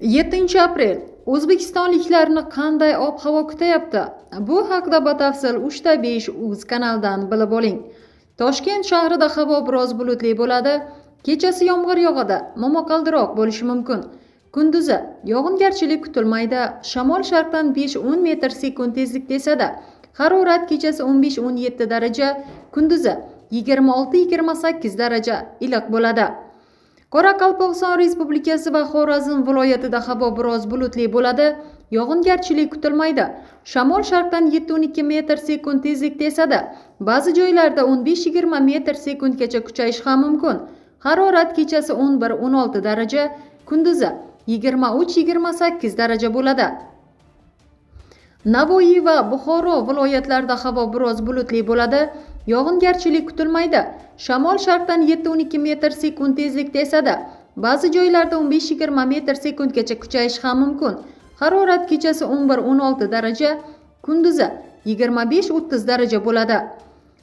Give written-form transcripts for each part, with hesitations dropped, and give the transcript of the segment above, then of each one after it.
7 aprel O'zbekistonliklarni qanday ob-havo kutayapti? Bu haqida batafsil 3:5 uz kanalidan bilib oling. Toshkent shahrida havo biroz bulutli bo'ladi. Kechasi yomg'ir yog'adi, momaqaldiroq bo'lishi mumkin. Kunduzi yog'ingarchilik kutilmaydi. Shamol sharqdan 5-10 metr/sekund tezlikda esadi. Harorat kechasi 15-17 daraja, kunduzi 26-28 daraja iliq bo'ladi. Qoraqalpog'iston Respublikasi va Xorazm viloyatida havo biroz bulutli bo'ladi. Yog'ingarchilik kutilmaydi. Shamol sharqdan 7-12 metr/sekund tezlikda esadi. Ba'zi joylarda 15-20 metr/sekundgacha kuchayishi ham mumkin. Harorat kechasi 11-16 daraja, kunduzi 23-28 daraja bo'ladi. Navoiy va Buxoro viloyatlarida havo biroz bulutli bo'ladi. Yog'ingarchilik kutilmaydi. Shamol sharqdan 7-12 metr/sekund tezlikda esadi. Ba'zi joylarda 15-20 metr/sekundgacha kuchayishi ham mumkin. Harorat kechasi 11-16 daraja, kunduzi 25-30 daraja bo'ladi.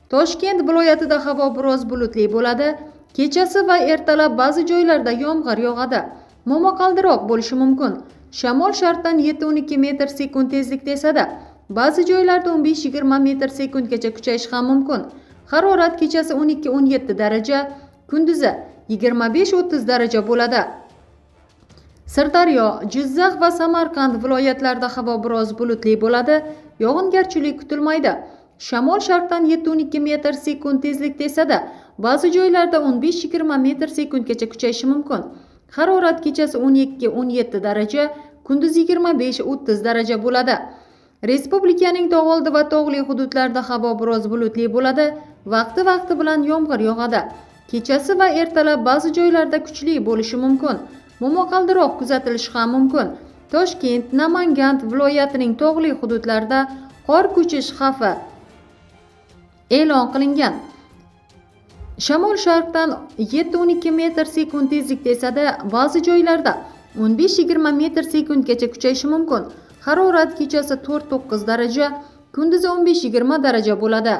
Toshkent viloyatida havo biroz bulutli bo'ladi. Kechasi va ertalab ba'zi joylarda yomg'ir yog'adi. Momaqaldiroq bo'lishi mumkin. Shamol sharqdan 7-12 metr/sekund tezlikda esadi. Ba'zi joylarda 15-20 metr/sekundgacha kuchayishi ham mumkin. Harorat kechasi 12-17 daraja, kunduzi 25-30 daraja bo'ladi. Sirdaryo, Jizzax va Samarqand viloyatlarida havo biroz bulutli bo'ladi. Yog'ingarchilik kutilmaydi. Shamol sharqdan 7-12 metr/sekund tezlikda esadi. Ba'zi joylarda 15-20 metr/sekundgacha kuchayishi mumkin. Harorat kechasi 12-17 daraja, kunduzi 25-30 daraja bo'ladi. Respublikaning tog'oldi va tog'li hududlarida havo biroz bulutli bo'ladi. Vaqti bilan yomg'ir yog'adi. Kechasi va ertalab ba'zi joylarda kuchli bo'lishi mumkin. Momaqaldiroq kuzatilishi ham mumkin. Toshkent, Namangan viloyatining tog'li hududlarida qor ko'chish xavfi e'lon qilingan. Shamol sharqdan 7-12 metr/sekund tezlikda esadi. Ba'zi joylarda 15-20 metr/sekundgacha kuchayishi mumkin. Harorat kechasi 4-9 daraja, kunduzi 15-20 daraja bo'ladi.